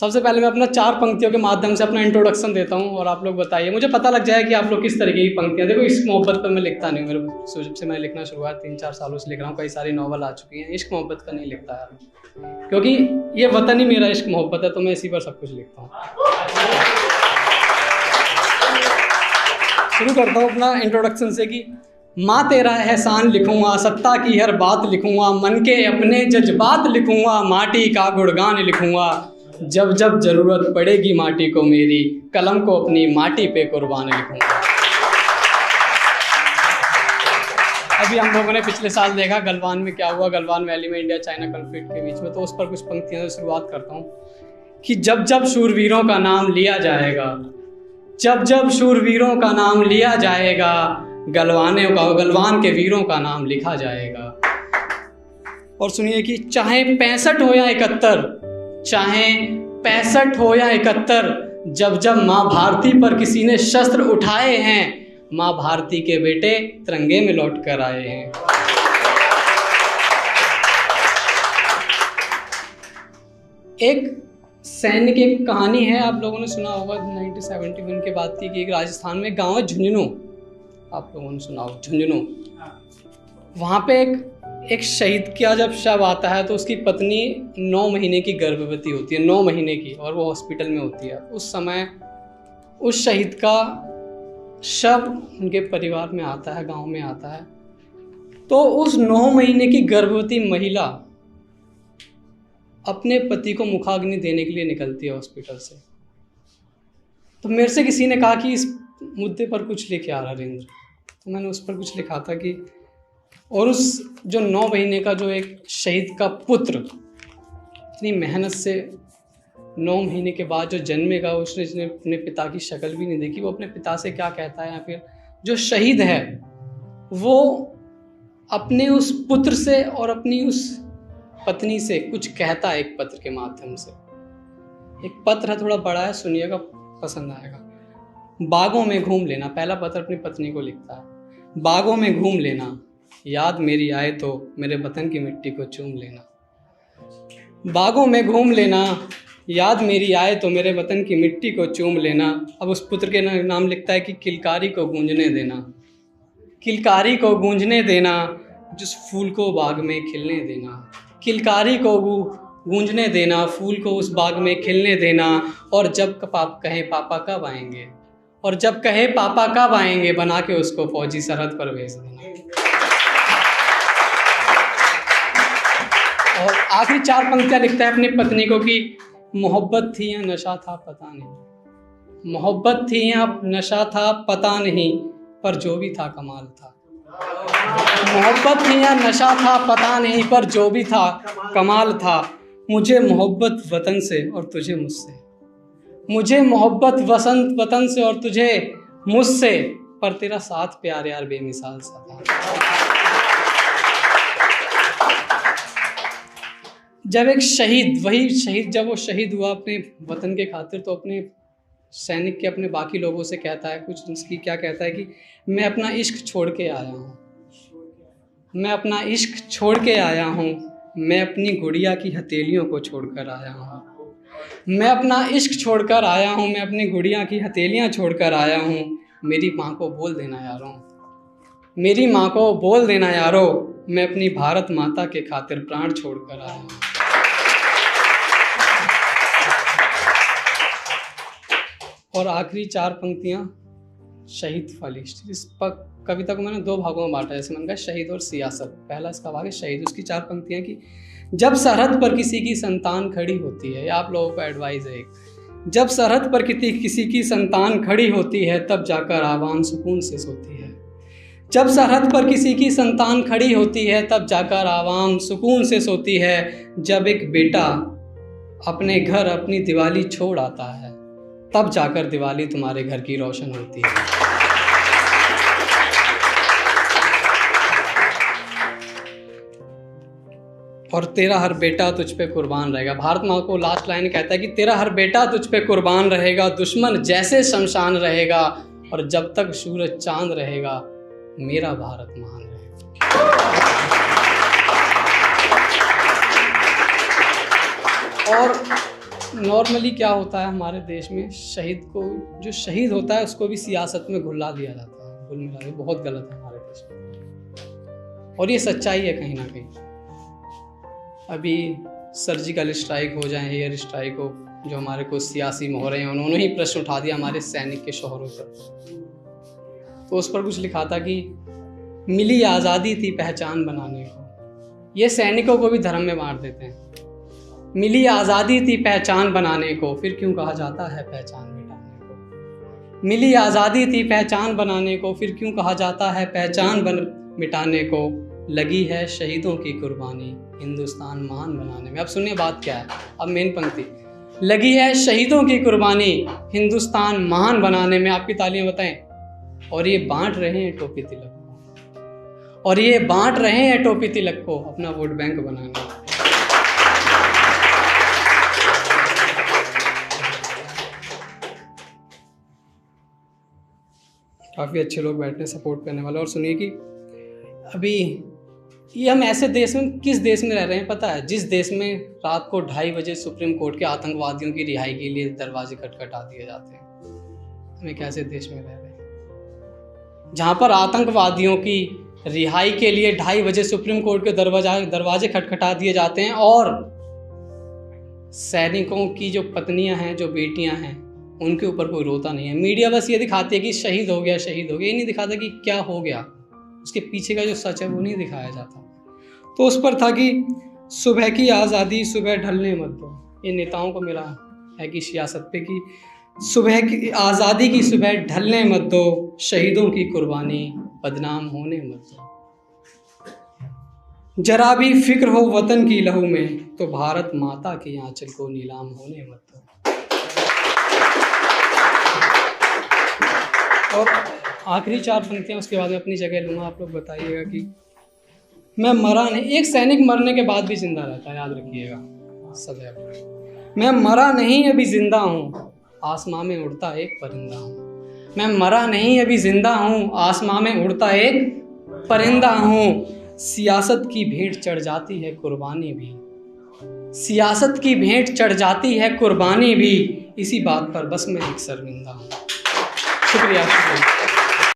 सबसे पहले मैं अपना 4 पंक्तियों के माध्यम से अपना इंट्रोडक्शन देता हूँ और आप लोग बताइए, मुझे पता लग जाए कि आप लोग किस तरीके की पंक्तियाँ। देखो, इश्क मोहब्बत पर मैं लिखता नहीं हूँ, मेरे जब से मैं लिखना शुरुआत 3-4 सालों से लिख रहा हूँ, कई सारी नॉवल आ चुकी हैं। इश्क मोहब्बत का नहीं लिखता यार, क्योंकि ये वतन ही मेरा इश्क मोहब्बत है, तो मैं इसी पर सब कुछ लिखता हूँ। शुरू करता हूँ अपना इंट्रोडक्शन से कि माँ तेरा एहसान लिखूंगा, सत्ता की हर बात लिखूंगा, मन के अपने जज्बात लिखूंगा, माटी का गुणगान लिखूंगा, जब जब जरूरत पड़ेगी माटी को मेरी, कलम को अपनी माटी पे कुर्बान लिखूंगा। अभी हम लोगों ने पिछले साल देखा गलवान में क्या हुआ, गलवान वैली में इंडिया चाइना कॉन्फ्लिक्ट के बीच में, तो उस पर कुछ पंक्तियां से शुरुआत करता हूँ कि जब जब शूरवीरों का नाम लिया जाएगा, जब जब शूरवीरों का नाम लिया जाएगा, गलवान के वीरों का नाम लिखा जाएगा। और सुनिए कि चाहे 65 हो या 71, चाहे 65 हो या 71, जब जब माँ भारती पर किसी ने शस्त्र उठाए हैं, माँ भारती के बेटे तिरंगे में लौट कर आए हैं। एक सैन्य की एक कहानी है, आप लोगों ने सुना होगा 1971 के बाद की, कि एक राजस्थान में गांव है झुंझुनू, आप लोगों ने सुना होगा झुंझुनू। वहाँ पे एक शहीद का जब शव आता है तो उसकी पत्नी 9 महीने की गर्भवती होती है, 9 महीने की, और वो हॉस्पिटल में होती है। उस समय उस शहीद का शव उनके परिवार में आता है, गांव में आता है, तो उस 9 महीने की गर्भवती महिला अपने पति को मुखाग्नि देने के लिए निकलती है हॉस्पिटल से। तो मेरे से किसी ने कहा कि इस मुद्दे पर कुछ लिखे यार हरेंद्र, तो मैंने उस पर कुछ लिखा था कि और उस जो 9 महीने का जो एक शहीद का पुत्र इतनी मेहनत से 9 महीने के बाद जो जन्मेगा, उसने अपने पिता की शक्ल भी नहीं देखी, वो अपने पिता से क्या कहता है, या फिर जो शहीद है वो अपने उस पुत्र से और अपनी उस पत्नी से कुछ कहता है एक पत्र के माध्यम से। एक पत्र है, थोड़ा बड़ा है, सुनिएगा, पसंद आएगा। बागों में घूम लेना, पहला पत्र अपनी पत्नी को लिखता है। बागों में घूम लेना, याद मेरी आए तो मेरे वतन की मिट्टी को चूम लेना। बागों में घूम लेना, याद मेरी आए तो मेरे वतन की मिट्टी को चूम लेना। अब उस पुत्र के नाम लिखता है कि किलकारी को गूंजने देना, किलकारी को गूंजने देना, जिस फूल को बाग में खिलने देना, किलकारी को गूंजने देना, फूल को उस बाग में खिलने देना। और जब कहे पापा कब आएंगे, और जब कहे पापा कब आएंगे, बना के उसको फौजी सरहद पर भेज देना। और आखिरी 4 पंक्तियां लिखता है अपनी पत्नी को कि मोहब्बत थी या नशा था पता नहीं, मोहब्बत थी या नशा था पता नहीं, पर जो भी था कमाल था। मोहब्बत थी या नशा था पता नहीं, पर जो भी था कमाल था। मुझे मोहब्बत वतन से और तुझे मुझसे, मुझे मोहब्बत वतन से और तुझे मुझसे, पर तेरा साथ प्यार यार बेमिसाल सा था। जब एक शहीद, वही शहीद जब वो शहीद हुआ अपने वतन के खातिर, तो अपने सैनिक के अपने बाकी लोगों से कहता है कुछ, उसकी क्या कहता है कि मैं अपना इश्क छोड़ के आया हूँ, मैं अपना इश्क छोड़ के आया हूँ, मैं अपनी गुड़िया की हथेलियों को छोड़कर आया हूँ, मैं अपना इश्क छोड़कर आया हूँ, मैं अपनी गुड़िया की हथेलियाँ छोड़कर आया हूँ। मेरी माँ को बोल देना यारों, मेरी माँ को बोल देना यारों, मैं अपनी भारत माता के खातिर प्राण छोड़कर आया हूँ। और आखिरी 4 पंक्तियाँ शहीद वाली। इस कविता को मैंने 2 भागों में बांटा, जैसे मैंने कहा शहीद और सियासत। पहला इसका भाग है शहीद, उसकी 4 पंक्तियाँ कि जब सरहद पर किसी की संतान खड़ी होती है, आप लोगों को एडवाइस है, जब सरहद पर किसी की संतान खड़ी होती है, तब जाकर आवाम सुकून से सोती है। जब सरहद पर किसी की संतान खड़ी होती है, तब जाकर आवाम सुकून से सोती है। जब एक बेटा अपने घर अपनी दिवाली छोड़ आता है, तब जाकर दिवाली तुम्हारे घर की रोशन होती है। और तेरा हर बेटा तुझ पे कुर्बान रहेगा। भारत माँ को लास्ट लाइन कहता है कि तेरा हर बेटा तुझ पे कुर्बान रहेगा, दुश्मन जैसे शमशान रहेगा, और जब तक सूरज चांद रहेगा मेरा भारत महान रहेगा। और नॉर्मली क्या होता है हमारे देश में, शहीद को, जो शहीद होता है उसको भी सियासत में घुला दिया जाता है, घुल मिला दिया, बहुत गलत है हमारे देश में, और ये सच्चाई है कहीं ना कहीं। अभी सर्जिकल स्ट्राइक हो जाए, एयर स्ट्राइक हो, जो हमारे को सियासी मोहरे हैं उन्होंने ही प्रश्न उठा दिया हमारे सैनिक के शौहरों पर। तो उस पर कुछ लिखा था कि मिली आज़ादी थी पहचान बनाने को। ये सैनिकों को भी धर्म में बांट देते हैं। मिली आज़ादी थी पहचान बनाने को, फिर क्यों कहा जाता है पहचान मिटाने को। मिली आज़ादी थी पहचान बनाने को, फिर क्यों कहा जाता है पहचान मिटाने को। लगी है शहीदों की कुर्बानी हिंदुस्तान महान बनाने में। अब सुनिए बात क्या है, अब मेन पंक्ति, लगी है शहीदों की कुर्बानी हिंदुस्तान महान बनाने में। आपकी तालियां बताएं। और ये बांट रहे हैं टोपी तिलक को, और ये बांट रहे हैं टोपी तिलक को अपना वोट बैंक बनाने। काफ़ी अच्छे लोग बैठे हैं सपोर्ट करने वाले। और सुनिए कि अभी ये हम ऐसे देश में, किस देश में रह रहे हैं पता है, जिस देश में रात को 2:30 बजे सुप्रीम कोर्ट के आतंकवादियों की रिहाई के लिए दरवाजे खटखटा दिए जाते हैं। हम एक ऐसे देश में रह रहे हैं जहाँ पर आतंकवादियों की रिहाई के लिए 2:30 बजे सुप्रीम कोर्ट के दरवाजे खटखटा दिए जाते हैं, और सैनिकों की जो पत्नियां हैं, जो बेटियां हैं, उनके ऊपर कोई रोता नहीं है। मीडिया बस ये दिखाती है कि शहीद हो गया, शहीद हो गया, ये नहीं दिखाता कि क्या हो गया, उसके पीछे का जो सच है वो नहीं दिखाया जाता। तो उस पर था कि सुबह की आज़ादी सुबह ढलने मत दो। ये नेताओं को मिला है कि सियासत पे कि सुबह की आज़ादी की सुबह ढलने मत दो, शहीदों की कुर्बानी बदनाम होने मत दो। जरा भी फिक्र हो वतन की लहू में, तो भारत माता की आंचल को नीलाम होने मत दो। और आखिरी 4 पंक्तियाँ उसके बाद में अपनी जगह लूँगा, आप लोग बताइएगा कि मैं मरा नहीं। एक सैनिक मरने के बाद भी जिंदा रहता है, याद रखिएगा सदैव। मैं मरा नहीं अभी जिंदा हूँ, आसमां में उड़ता एक परिंदा हूँ। मैं मरा नहीं अभी जिंदा हूँ, आसमां में उड़ता एक परिंदा हूँ। सियासत की भेंट चढ़ जाती है कुर्बानी भी, सियासत की भेंट चढ़ जाती है कुर्बानी भी, इसी बात पर बस मैं एक शर्मिंदा हूँ। शुक्रिया।